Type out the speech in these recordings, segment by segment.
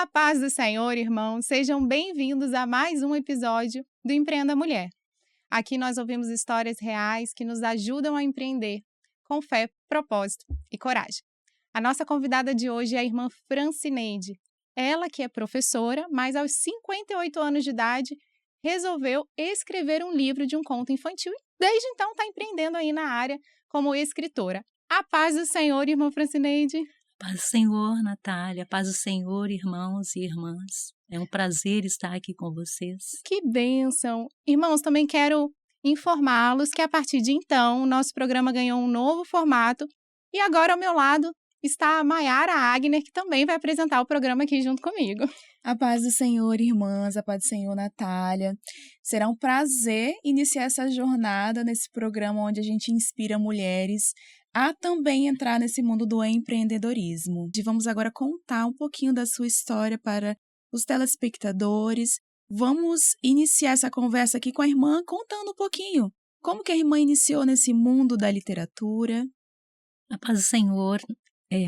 A paz do Senhor, irmãos, sejam bem-vindos a mais um episódio do Empreenda Mulher. Aqui nós ouvimos histórias reais que nos ajudam a empreender com fé, propósito e coragem. A nossa convidada de hoje é a irmã Francineide. Ela que é professora, mas aos 58 anos de idade resolveu escrever um livro de um conto infantil e desde então está empreendendo aí na área como escritora. A paz do Senhor, irmã Francineide. Paz do Senhor, Natália, paz do Senhor, irmãos e irmãs. É um prazer estar aqui com vocês. Que bênção! Irmãos, também quero informá-los que a partir de então, o nosso programa ganhou um novo formato e agora ao meu lado está a Maiara Agner, que também vai apresentar o programa aqui junto comigo. A paz do Senhor, irmãs, a paz do Senhor, Natália. Será um prazer iniciar essa jornada nesse programa onde a gente inspira mulheres a também entrar nesse mundo do empreendedorismo. E vamos agora contar um pouquinho da sua história para os telespectadores. Vamos iniciar essa conversa aqui com a irmã contando um pouquinho como que a irmã iniciou nesse mundo da literatura. A paz do Senhor,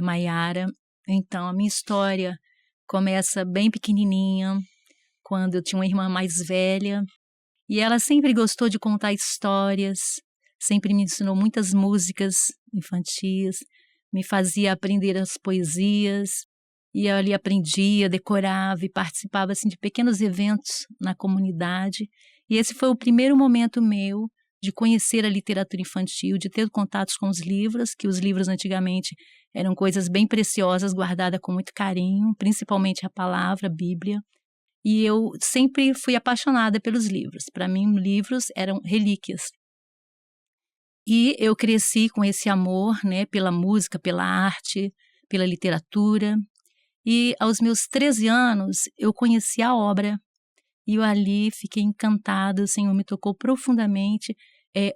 Maiara. Então, a minha história começa bem pequenininha, quando eu tinha uma irmã mais velha, e ela sempre gostou de contar histórias, sempre me ensinou muitas músicas infantis, me fazia aprender as poesias, e eu ali aprendia, decorava e participava assim, de pequenos eventos na comunidade, e esse foi o primeiro momento meu de conhecer a literatura infantil, de ter contatos com os livros, que os livros antigamente eram coisas bem preciosas, guardadas com muito carinho, principalmente a palavra, a Bíblia. E eu sempre fui apaixonada pelos livros. Para mim, livros eram relíquias. E eu cresci com esse amor, né, pela música, pela arte, pela literatura. E aos meus 13 anos, eu conheci a obra. E eu ali fiquei encantada, o Senhor me tocou profundamente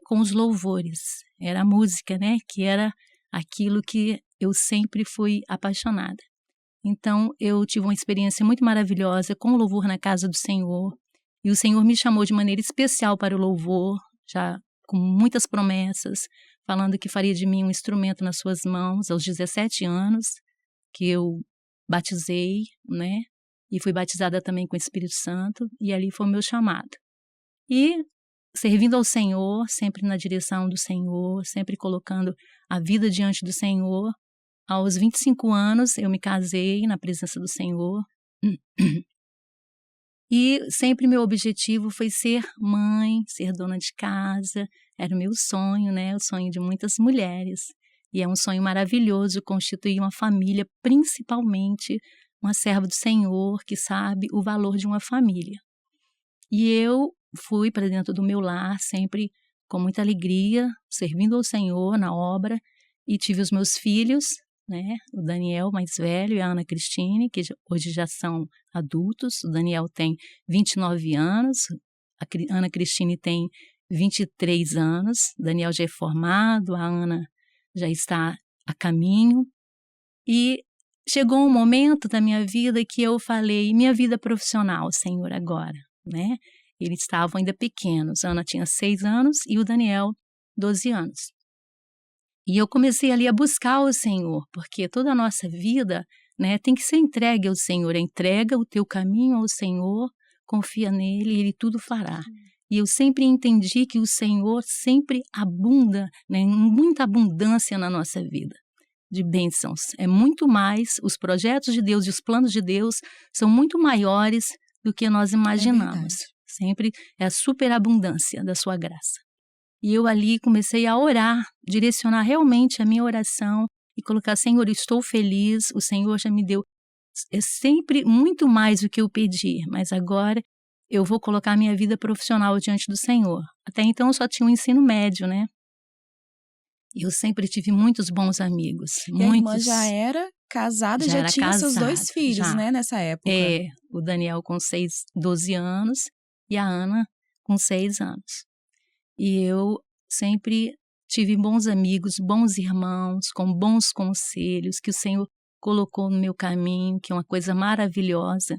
com os louvores. Era a música, né? Que era aquilo que eu sempre fui apaixonada. Então, eu tive uma experiência muito maravilhosa com o louvor na casa do Senhor. E o Senhor me chamou de maneira especial para o louvor, já com muitas promessas, falando que faria de mim um instrumento nas suas mãos aos 17 anos, que eu batizei, né? E fui batizada também com o Espírito Santo, e ali foi o meu chamado. E servindo ao Senhor, sempre na direção do Senhor, sempre colocando a vida diante do Senhor. Aos 25 anos, eu me casei na presença do Senhor. E sempre meu objetivo foi ser mãe, ser dona de casa. Era o meu sonho, né? O sonho de muitas mulheres. E é um sonho maravilhoso constituir uma família, principalmente uma serva do Senhor que sabe o valor de uma família. E eu fui para dentro do meu lar sempre com muita alegria, servindo ao Senhor na obra, e tive os meus filhos, né, o Daniel mais velho e a Ana Cristine, que hoje já são adultos. O Daniel tem 29 anos, a Ana Cristine tem 23 anos, o Daniel já é formado, a Ana já está a caminho, e chegou um momento da minha vida que eu falei, minha vida profissional, Senhor, agora, né? Eles estavam ainda pequenos, a Ana tinha 6 anos e o Daniel 12 anos. E eu comecei ali a buscar o Senhor, porque toda a nossa vida, né, tem que ser entregue ao Senhor. Entrega o teu caminho ao Senhor, confia nele e ele tudo fará. E eu sempre entendi que o Senhor sempre abunda, né, em muita abundância na nossa vida de bênçãos. É muito mais, os projetos de Deus e os planos de Deus são muito maiores do que nós imaginamos. Sempre é a superabundância da sua graça. E eu ali comecei a orar, direcionar realmente a minha oração e colocar, Senhor, eu estou feliz, o Senhor já me deu sempre muito mais do que eu pedi, mas agora eu vou colocar a minha vida profissional diante do Senhor. Até então eu só tinha um ensino médio, né? Eu sempre tive muitos bons amigos. E a irmã já era casada, já tinha casada, seus 2 filhos, já, né, nessa época. O Daniel com 12 anos e a Ana com 6 anos. E eu sempre tive bons amigos, bons irmãos, com bons conselhos que o Senhor colocou no meu caminho, que é uma coisa maravilhosa.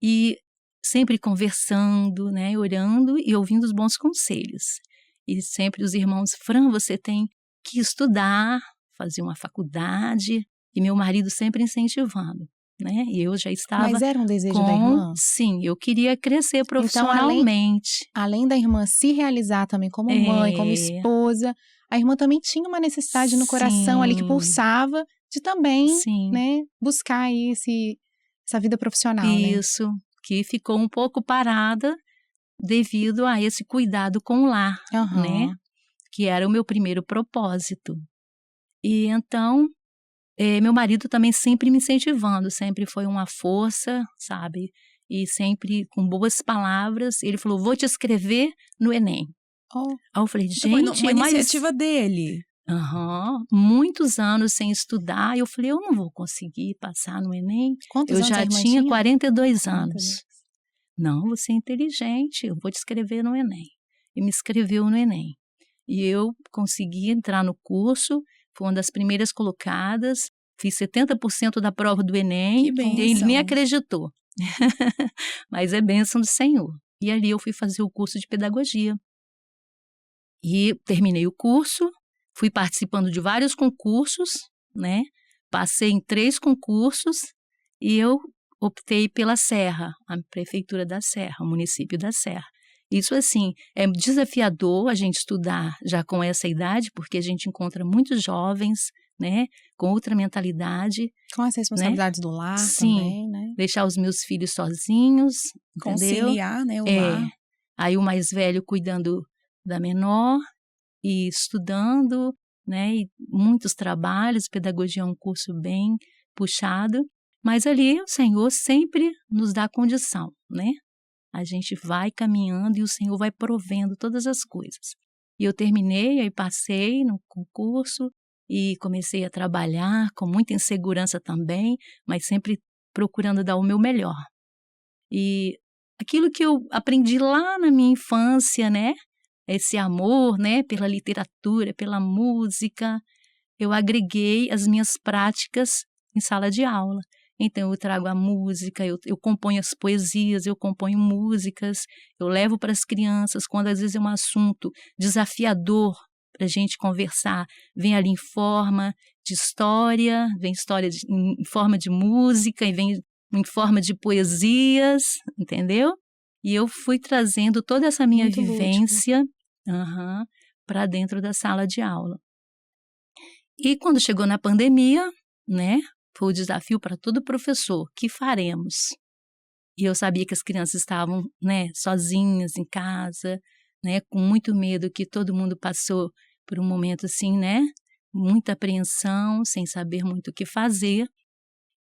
E sempre conversando, né, orando e ouvindo os bons conselhos. E sempre os irmãos, Fran, você tem que estudar, fazer uma faculdade, e meu marido sempre incentivando. né? E eu já estava Mas era um desejo da irmã? Sim, eu queria crescer Então, profissionalmente. além da irmã se realizar também como mãe, como esposa, a irmã também tinha uma necessidade no coração ali que pulsava de também, sim, né, buscar aí essa vida profissional, né? isso, que ficou um pouco parada devido a esse cuidado com o lar, né? Aham. Que era o meu primeiro propósito. E então, meu marido também sempre me incentivando, sempre foi uma força, sabe? E sempre com boas palavras. Ele falou, vou te escrever no Enem. Oh, Aí eu falei, Foi gente, uma mas... iniciativa dele. muitos anos sem estudar. Eu falei, eu não vou conseguir passar no Enem. quantos Eu anos a já irmã tinha tinha? 42 42. anos. Não, você é inteligente, eu vou te escrever no Enem. E me inscreveu no Enem. E eu consegui entrar no curso, fui uma das primeiras colocadas, fiz 70% da prova do Enem, Que e ele nem bênção. acreditou. Mas é bênção do Senhor. E ali eu fui fazer o curso de pedagogia. E terminei o curso, fui participando de vários concursos, né? Passei em 3 concursos e eu optei pela Serra, a prefeitura da Serra, o município da Serra. Isso, assim, é desafiador a gente estudar já com essa idade, porque a gente encontra muitos jovens, né, com outra mentalidade. Com as responsabilidades do lar Sim, também, né? deixar os meus filhos sozinhos, entendeu? Conciliar, né, o lar. Aí o mais velho cuidando da menor e estudando, né, e muitos trabalhos, pedagogia é um curso bem puxado, mas ali o Senhor sempre nos dá condição, né? A gente vai caminhando e o Senhor vai provendo todas as coisas. E eu terminei, aí passei no concurso e comecei a trabalhar com muita insegurança também, mas sempre procurando dar o meu melhor. E aquilo que eu aprendi lá na minha infância, né? Esse amor, né, pela literatura, pela música, eu agreguei as minhas práticas em sala de aula. Então, eu trago a música, eu componho as poesias, eu componho músicas, eu levo para as crianças, quando às vezes é um assunto desafiador para a gente conversar, vem ali em forma de história, vem história em forma de música, e vem em forma de poesias, entendeu? E eu fui trazendo toda essa minha Muito lúdico. vivência para dentro da sala de aula. E quando chegou na pandemia, né, foi o desafio para todo professor, que faremos? E eu sabia que as crianças estavam, né, sozinhas em casa, né, com muito medo, que todo mundo passou por um momento assim, né, muita apreensão, sem saber muito o que fazer.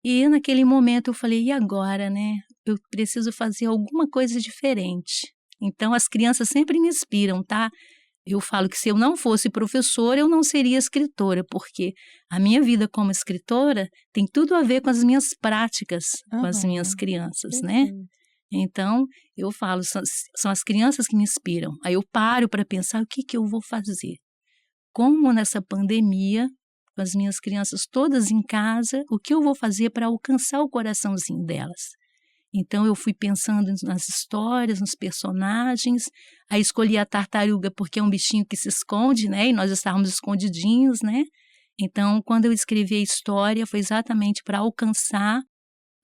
E naquele momento eu falei, e agora, né? Eu preciso fazer alguma coisa diferente. Então as crianças sempre me inspiram, tá? Eu falo que se eu não fosse professora, eu não seria escritora, porque a minha vida como escritora tem tudo a ver com as minhas práticas com as minhas crianças, né? Então, eu falo, são as crianças que me inspiram. Aí eu paro para pensar o que eu vou fazer. Como nessa pandemia, com as minhas crianças todas em casa, o que eu vou fazer para alcançar o coraçãozinho delas? Então, eu fui pensando nas histórias, nos personagens. Aí escolhi a tartaruga porque é um bichinho que se esconde, né? E nós estávamos escondidinhos, né? Então, quando eu escrevi a história, foi exatamente para alcançar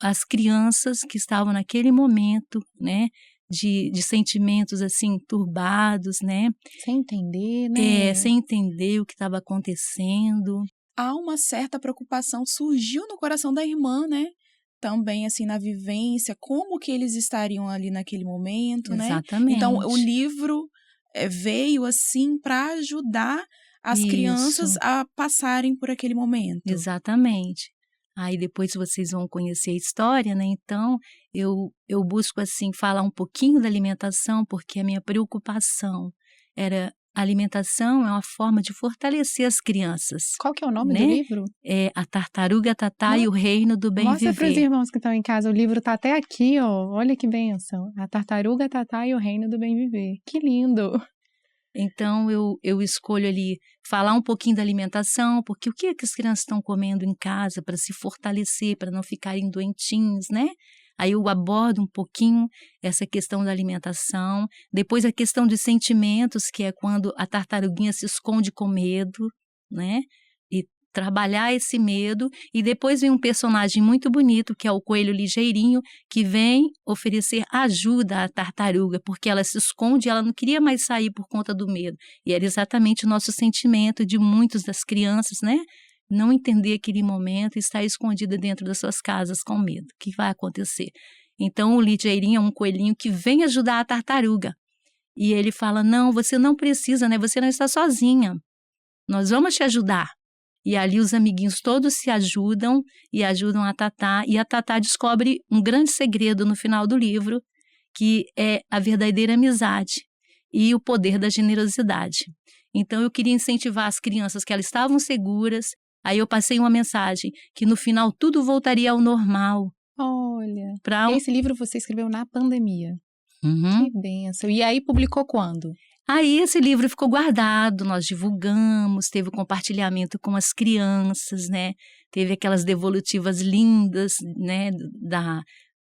as crianças que estavam naquele momento, né? De sentimentos, assim, turbados, né? Sem entender, né? Sem entender o que estava acontecendo. Há uma certa preocupação, surgiu no coração da irmã, né? Também, assim, na vivência, como que eles estariam ali naquele momento, né? Exatamente. Então, o livro veio, assim, para ajudar as crianças a passarem por aquele momento. Exatamente. Aí depois vocês vão conhecer a história, né? Então, eu busco, assim, falar um pouquinho da alimentação, porque a minha preocupação era... A alimentação é uma forma de fortalecer as crianças. Qual que é o nome né? do livro? É A Tartaruga Tatá e o Reino do Bem Mostra Viver. para os irmãos que estão em casa, o livro tá até aqui, ó. Olha que bênção. A Tartaruga Tatá e o Reino do Bem Viver. Que lindo! Então, eu escolho ali falar um pouquinho da alimentação, porque o que as crianças estão comendo em casa para se fortalecer, para não ficarem doentinhos, né? Aí eu abordo um pouquinho essa questão da alimentação, depois a questão de sentimentos, que é quando a tartaruguinha se esconde com medo, né? E trabalhar esse medo, e depois vem um personagem muito bonito, que é o coelho ligeirinho, que vem oferecer ajuda à tartaruga, porque ela se esconde, ela não queria mais sair por conta do medo. E era exatamente o nosso sentimento de muitas das crianças, né? Não entender aquele momento e estar escondida dentro das suas casas com medo. O que vai acontecer? Então, o ligeirinho é um coelhinho que vem ajudar a tartaruga. E ele fala, não, você não precisa, né? Você não está sozinha. Nós vamos te ajudar. E ali os amiguinhos todos se ajudam e ajudam a Tatá. E a Tatá descobre um grande segredo no final do livro, que é a verdadeira amizade e o poder da generosidade. Então, eu queria incentivar as crianças que elas estavam seguras. Aí eu passei uma mensagem que no final tudo voltaria ao normal. Olha, esse livro você escreveu na pandemia. Uhum. Que bênção. E aí publicou quando? Aí esse livro ficou guardado, nós divulgamos, teve o compartilhamento com as crianças, né? Teve aquelas devolutivas lindas, né?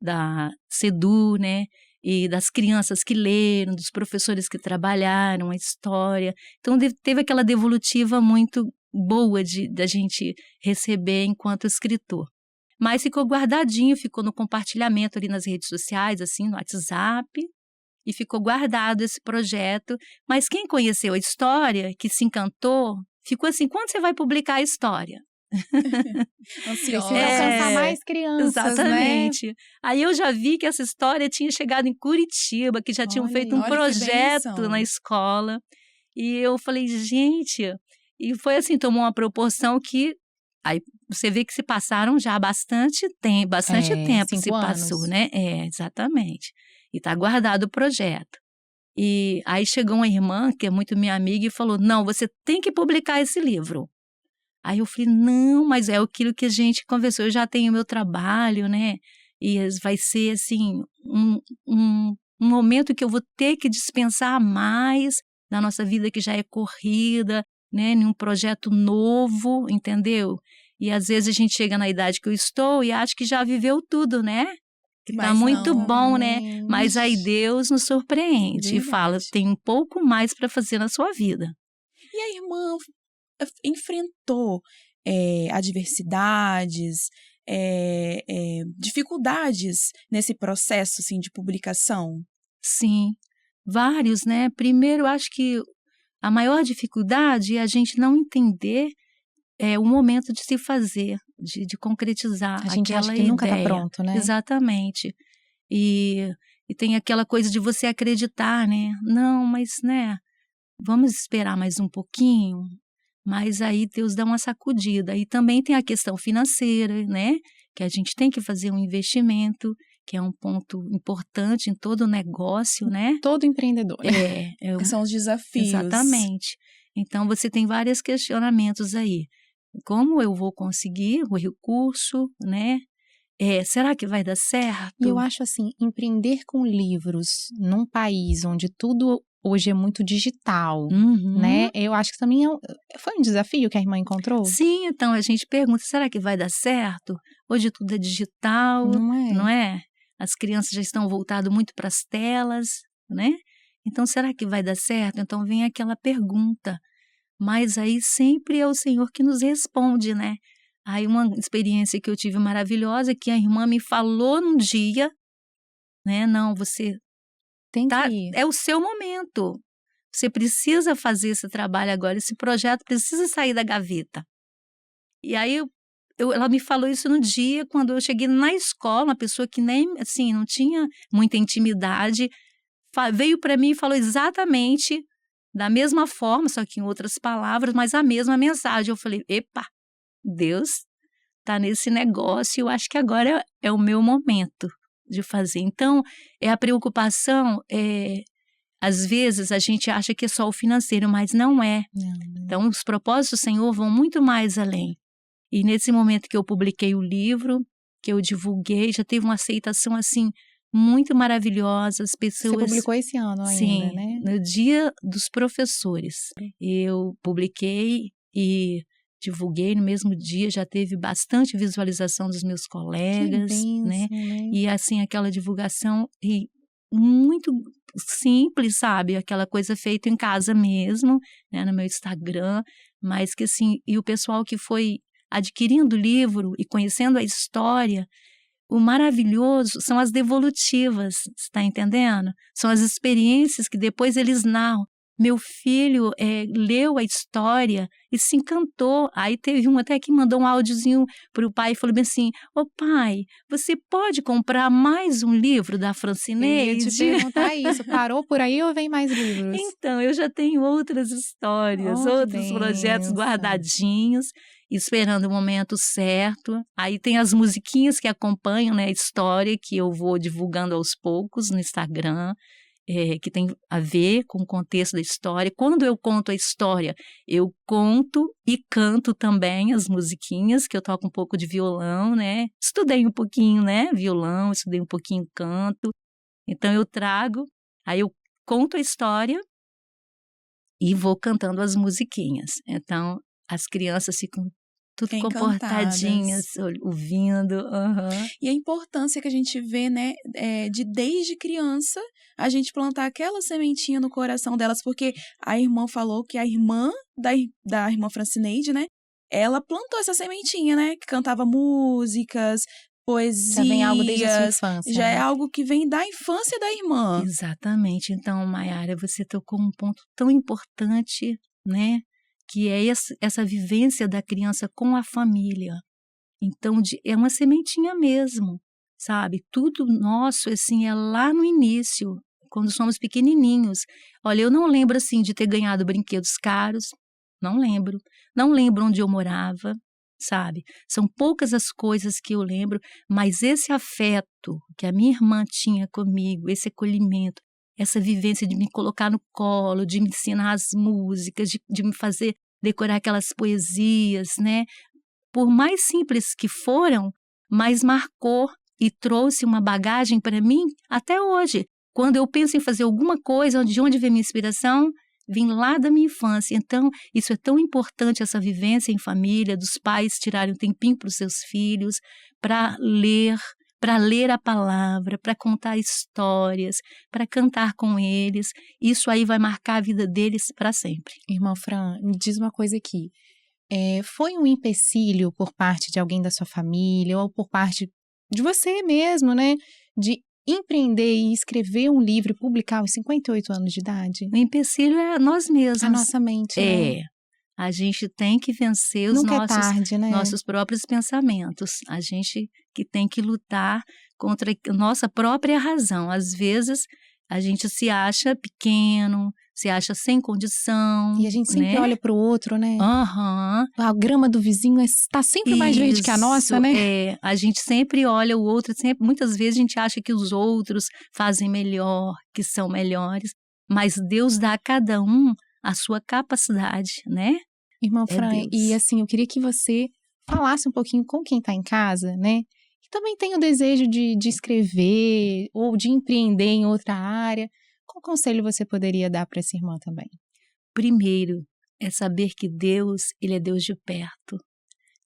Da Sedu, né? E das crianças que leram, dos professores que trabalharam a história. Então teve aquela devolutiva muito boa da gente receber enquanto escritor. Mas ficou guardadinho, ficou no compartilhamento ali nas redes sociais, assim, no WhatsApp. E ficou guardado esse projeto. Mas quem conheceu a história, que se encantou, ficou assim, quando você vai publicar a história? Precisa alcançar mais crianças, exatamente. Né? Aí eu já vi que essa história tinha chegado em Curitiba, que já tinham feito um projeto na escola. E eu falei, gente... E foi assim, tomou uma proporção que... Aí você vê que se passaram já bastante tempo se passou, né? Exatamente. E está guardado o projeto. E aí chegou uma irmã, que é muito minha amiga, e falou, não, você tem que publicar esse livro. Aí eu falei, não, mas é aquilo que a gente conversou, eu já tenho meu trabalho, né? E vai ser, assim, um momento que eu vou ter que dispensar mais da nossa vida que já é corrida, né? Em um projeto novo, entendeu? E às vezes a gente chega na idade que eu estou e acha que já viveu tudo, né? Que tá muito bom, né? Mas aí Deus nos surpreende e fala, tem um pouco mais para fazer na sua vida. E a irmã enfrentou adversidades, dificuldades nesse processo, assim, de publicação? Sim, vários, né? Primeiro, eu acho que a maior dificuldade é a gente não entender o momento de se fazer, de concretizar aquela ideia. A gente acha que nunca está pronto, né? Exatamente. E tem aquela coisa de você acreditar, né? Não, mas, né, vamos esperar mais um pouquinho. Mas aí Deus dá uma sacudida. E também tem a questão financeira, né? Que a gente tem que fazer um investimento, que é um ponto importante em todo negócio, né? Todo empreendedor. São os desafios. Exatamente. Então, você tem vários questionamentos aí. Como eu vou conseguir o recurso, né? Será que vai dar certo? E eu acho assim, empreender com livros num país onde tudo hoje é muito digital, né? Eu acho que também foi um desafio que a irmã encontrou? Sim, então a gente pergunta, será que vai dar certo? Hoje tudo é digital, não é? As crianças já estão voltadas muito para as telas, né? Então, será que vai dar certo? Então, vem aquela pergunta. Mas aí sempre é o Senhor que nos responde, né? Aí uma experiência que eu tive maravilhosa, que a irmã me falou num dia, né? Não, você tem que ir. É o seu momento. Você precisa fazer esse trabalho agora, esse projeto precisa sair da gaveta. E aí ela me falou isso no dia, quando eu cheguei na escola, uma pessoa que nem, assim, não tinha muita intimidade, veio para mim e falou exatamente da mesma forma, só que em outras palavras, mas a mesma mensagem. Eu falei, epa, Deus está nesse negócio, eu acho que agora é o meu momento de fazer. Então, a preocupação, às vezes a gente acha que é só o financeiro, mas não é. Então, os propósitos do Senhor vão muito mais além. E nesse momento que eu publiquei o livro, que eu divulguei, já teve uma aceitação, assim, muito maravilhosa. As pessoas... Você publicou esse ano ainda, sim, né? No Dia dos Professores. Eu publiquei e divulguei no mesmo dia, já teve bastante visualização dos meus colegas, né? E assim, aquela divulgação muito simples, sabe? Aquela coisa feita em casa mesmo, né? No meu Instagram, mas que assim, e o pessoal que foi adquirindo o livro e conhecendo a história, o maravilhoso são as devolutivas, está entendendo? São as experiências que depois eles narram. Meu filho leu a história e se encantou. Aí teve um até que mandou um áudiozinho para o pai e falou bem assim: ô pai, você pode comprar mais um livro da Eu ia Francineide? te perguntar isso. Parou por aí ou vem mais livros? Então, eu já tenho outras histórias, Oh, que outros projetos bênção. guardadinhos, esperando o momento certo. Aí tem as musiquinhas que acompanham, né, a história, que eu vou divulgando aos poucos no Instagram, que tem a ver com o contexto da história. Quando eu conto a história, eu conto e canto também as musiquinhas, que eu toco um pouco de violão, né? Estudei um pouquinho, né, violão, estudei um pouquinho canto. Então eu trago, aí eu conto a história e vou cantando as musiquinhas. Então, as crianças ficam tudo comportadinhas, Encantadas. ouvindo. Uhum. E a importância que a gente vê, né, de desde criança a gente plantar aquela sementinha no coração delas, porque a irmã falou que a irmã da irmã Francineide, né, ela plantou essa sementinha, né, que cantava músicas, Já vem algo desde a sua poesias, infância, já é né? algo que vem da infância da irmã. Exatamente. Então, Maiara, você tocou um ponto tão importante, né? Que é essa vivência da criança com a família. Então, é uma sementinha mesmo, sabe? Tudo nosso, assim, é lá no início, quando somos pequenininhos. Olha, eu não lembro, assim, de ter ganhado brinquedos caros, não lembro. Não lembro onde eu morava, sabe? São poucas as coisas que eu lembro, mas esse afeto que a minha irmã tinha comigo, esse acolhimento, essa vivência de me colocar no colo, de me ensinar as músicas, de me fazer decorar aquelas poesias, né? Por mais simples que foram, mas marcou e trouxe uma bagagem para mim até hoje. Quando eu penso em fazer alguma coisa, de onde vem minha inspiração, vem lá da minha infância. Então, isso é tão importante, essa vivência em família, dos pais tirarem um tempinho para os seus filhos, para ler a palavra, para contar histórias, para cantar com eles. Isso aí vai marcar a vida deles para sempre. Irmã Fran, me diz uma coisa aqui. Foi um empecilho por parte de alguém da sua família ou por parte de você mesmo, né? De empreender e escrever um livro e publicar aos 58 anos de idade? O empecilho é nós mesmos. A nossa mente, né? A gente tem que vencer os Nunca é tarde, né? nossos próprios pensamentos. A gente que tem que lutar contra a nossa própria razão. Às vezes, a gente se acha pequeno, se acha sem condição. E a gente sempre né? olha para o outro, né? Aham. A grama do vizinho está sempre mais verde que a nossa, né? A gente sempre olha o outro, muitas vezes a gente acha que os outros fazem melhor, que são melhores, mas Deus dá a cada um a sua capacidade, né? Irmã Fran, Deus. e assim, eu queria que você falasse um pouquinho com quem está em casa, né? Que também tem o desejo de escrever ou de empreender em outra área. Qual conselho você poderia dar para essa irmã também? Primeiro, é saber que Deus, Ele é Deus de perto,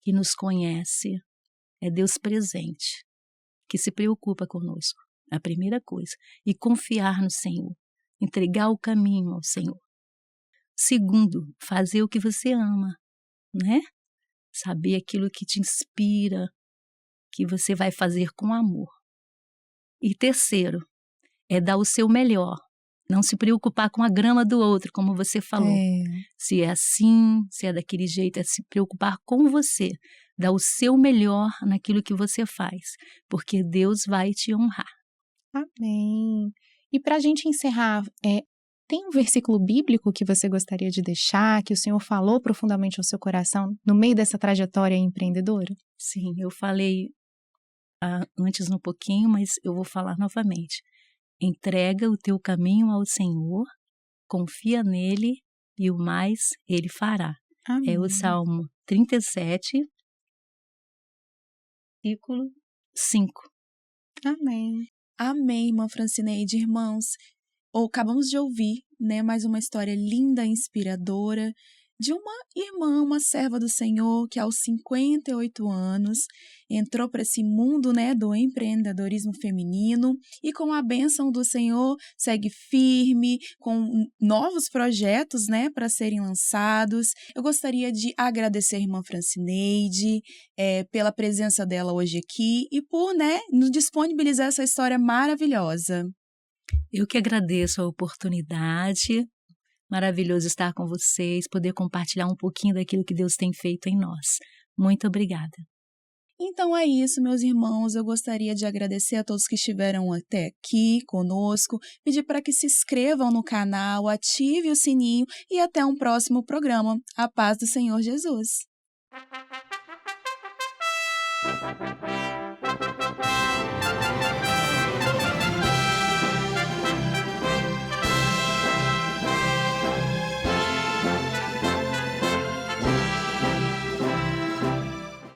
que nos conhece, é Deus presente, que se preocupa conosco, a primeira coisa. E confiar no Senhor, entregar o caminho ao Senhor. Segundo, fazer o que você ama, né? Saber aquilo que te inspira, que você vai fazer com amor. E terceiro, é dar o seu melhor. Não se preocupar com a grama do outro, como você falou. Se é assim, se é daquele jeito, é se preocupar com você. Dar o seu melhor naquilo que você faz, porque Deus vai te honrar. Amém. E para a gente encerrar, tem um versículo bíblico que você gostaria de deixar, que o Senhor falou profundamente ao seu coração no meio dessa trajetória empreendedora? Sim, eu falei antes um pouquinho, mas eu vou falar novamente. Entrega o teu caminho ao Senhor, confia nele e o mais ele fará. Amém. É o Salmo 37, versículo 5. Amém. Amém, irmã Francineide. Irmãos, acabamos de ouvir, né, mais uma história linda, inspiradora, de uma irmã, uma serva do Senhor, que aos 58 anos entrou para esse mundo, né, do empreendedorismo feminino e com a bênção do Senhor segue firme, com novos projetos, né, para serem lançados. Eu gostaria de agradecer a irmã Francineide pela presença dela hoje aqui e por, né, nos disponibilizar essa história maravilhosa. Eu que agradeço a oportunidade. Maravilhoso estar com vocês, poder compartilhar um pouquinho daquilo que Deus tem feito em nós. Muito obrigada. Então é isso, meus irmãos. Eu gostaria de agradecer a todos que estiveram até aqui conosco, pedir para que se inscrevam no canal, ative o sininho e até um próximo programa. A paz do Senhor Jesus.